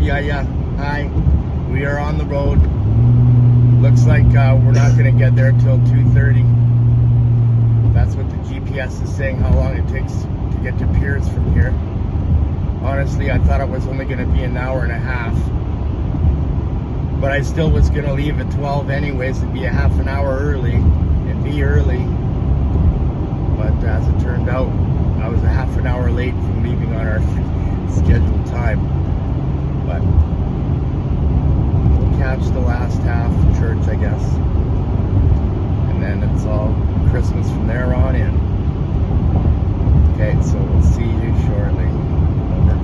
Yeah. Hi. We are on the road. Looks like we're not going to get there till 2:30. That's what the GPS is saying, how long it takes to get to Piers from here. Honestly, I thought it was only going to be an hour and a half. But I still was going to leave at 12 anyways and be a half an hour early and be early. But as it turned out, I was a half an hour late from leaving on our scheduled time. But we'll catch the last half of church, I guess. And then it's all Christmas from there on in. Okay, so we'll see you shortly. Over.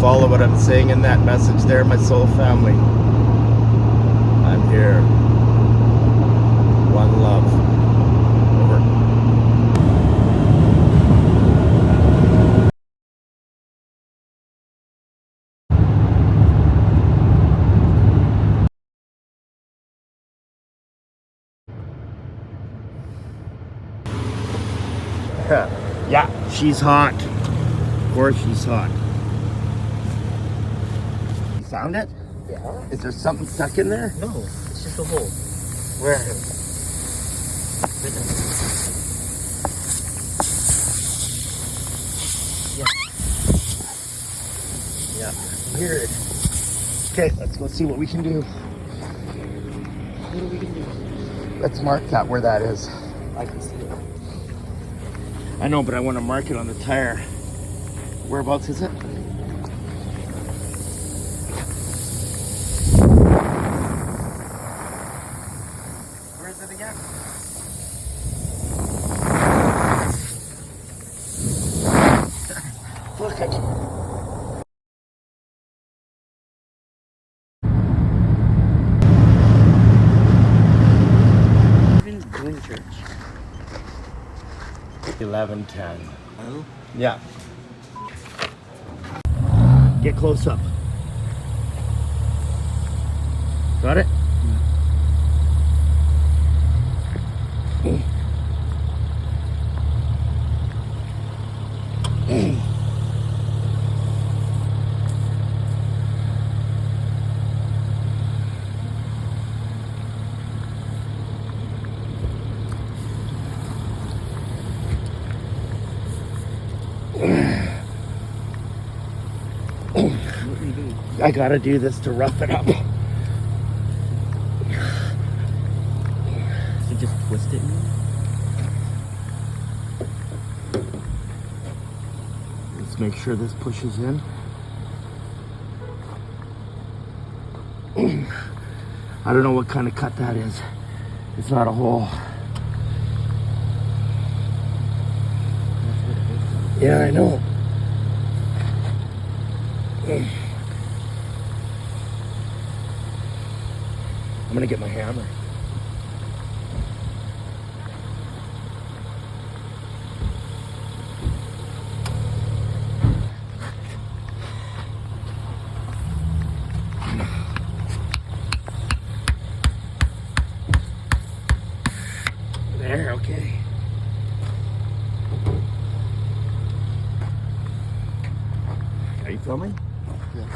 Follow what I'm saying in that message there, my soul family. I'm here. One love. Over. Yeah, she's hot. Of course she's hot. Found it? Yeah. Is there something stuck in there? No, it's just a hole. Where? Yeah. Weird. Okay, let's go see what we can do. What are we gonna do? Let's mark that where that is. I can see it. I know, but I want to mark it on the tire. Whereabouts is it? Where is it again? Look at you. Doing church. 11:10. Oh? Yeah. Get close up. Got it? I gotta do this to rough it up. So just twist it. Let's make sure this pushes in. I don't know what kind of cut that is. It's not a hole. Yeah, I know. I'm gonna get my hammer. There, okay. Are you filming? Yeah.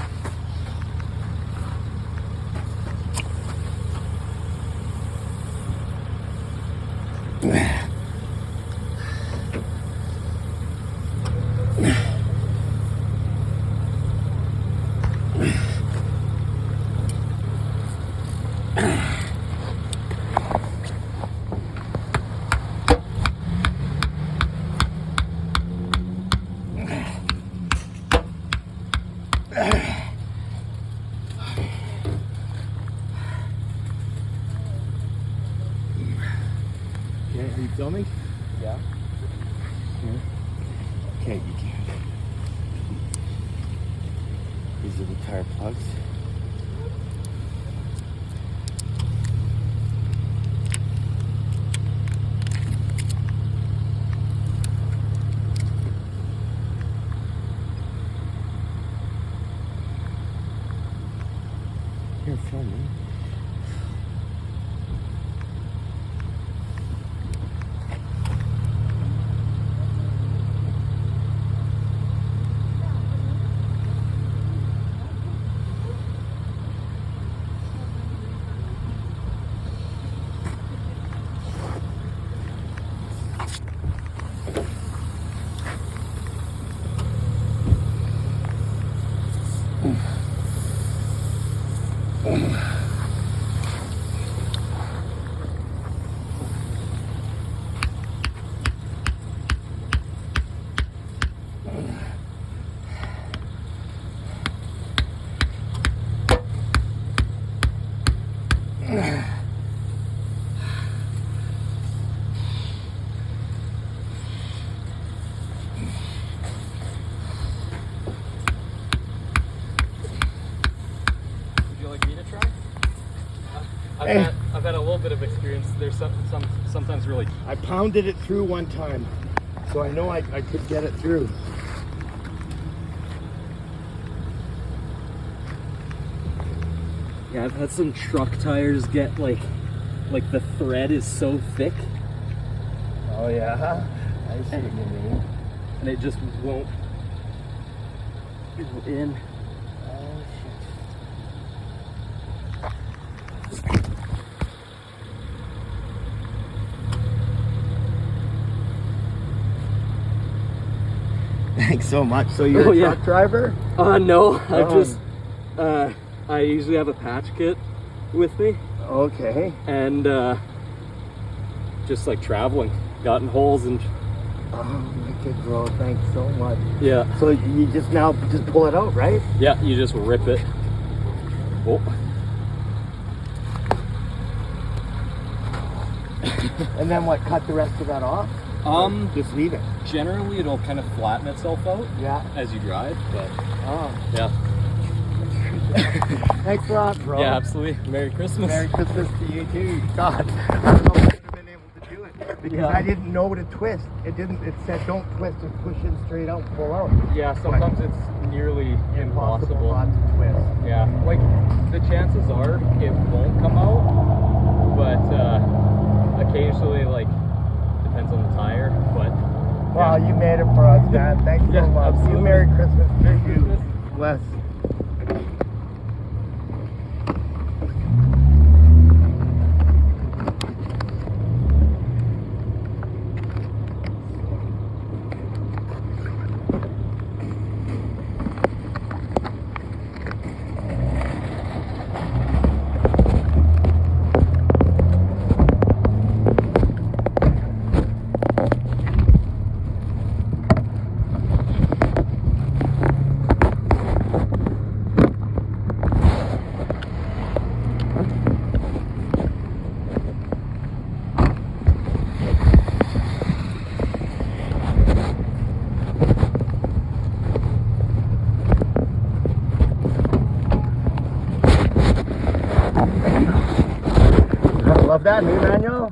Okay, are you filming? Yeah. Okay, you can. These are the tire plugs. man. I've had a little bit of experience. There's sometimes really. I pounded it through one time, so I know I could get it through. Yeah, I've had some truck tires get like the thread is so thick. Oh yeah, I see what you mean. And it just won't go in. Oh shit. Thanks so much. So you're a truck driver? No, I've just I usually have a patch kit with me. Okay. And just like traveling, gotten holes and. Oh my good bro, thanks so much. Yeah. So you just pull it out, right? Yeah, you just rip it. Oh. And then what? Cut the rest of that off? Just leave it. Generally, it'll kind of flatten itself out. Yeah. As you drive, but. Oh. Yeah. Thanks a lot, bro. Yeah, absolutely. Merry Christmas. Merry Christmas to you too. God, I don't know if I would have been able to do it because I didn't know to twist. It said don't twist and push in straight out and pull out. Yeah, sometimes it's nearly impossible. Not to twist. Yeah, like the chances are it won't come out, but occasionally, like, depends on the tire. But wow, you made it for us, man. Thanks so much. Absolutely. You Merry Christmas to Merry you. Christmas. Bless. Love that new manual?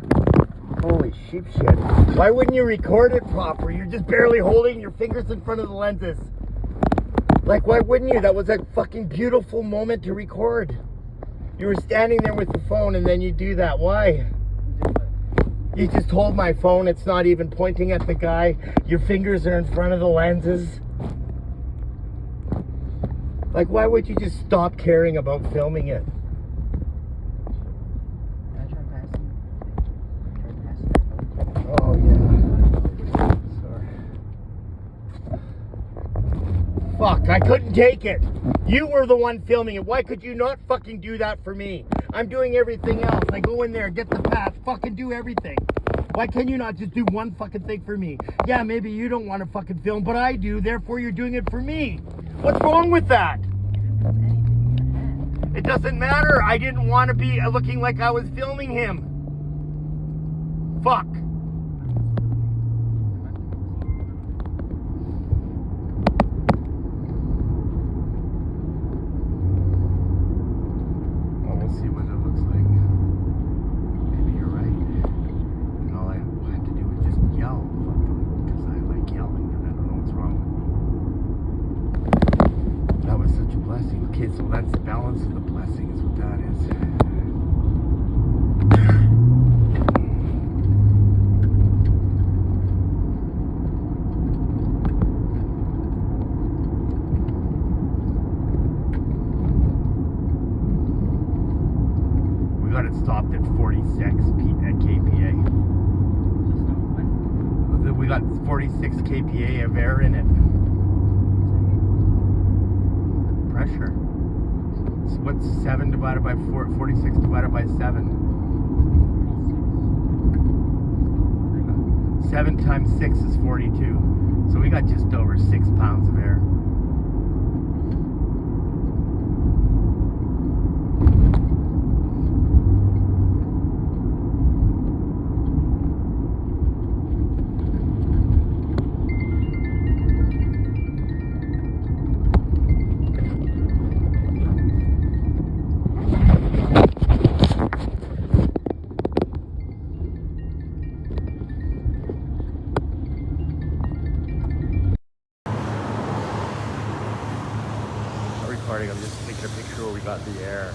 Holy sheep shit. Why wouldn't you record it proper? You're just barely holding your fingers in front of the lenses. Like, why wouldn't you? That was a fucking beautiful moment to record. You were standing there with the phone and then you do that. Why? You just hold my phone. It's not even pointing at the guy. Your fingers are in front of the lenses. Like, why would you just stop caring about filming it? Oh yeah. Sorry. Fuck, I couldn't take it. You were the one filming it. Why could you not fucking do that for me? I'm doing everything else. I go in there, get the path, fucking do everything. Why can you not just do one fucking thing for me? Yeah, maybe you don't want to fucking film, but I do, therefore you're doing it for me. What's wrong with that? It doesn't matter. I didn't want to be looking like I was filming him. Fuck. Well, we'll see what it looks like. Maybe you're right. And all I had to do was just yell. Because I like yelling and I don't know what's wrong with me. That was such a blessing. Okay. Okay, so that's the balance of the blessing, is what that is. We got it stopped at 46 kPa. We got 46 kPa of air in it. Pressure. So what's 7 divided by 46 divided by 7? 7 times 6 is 42. So we got just over 6 pounds of air. Recording, I'm just taking a picture where we got the air.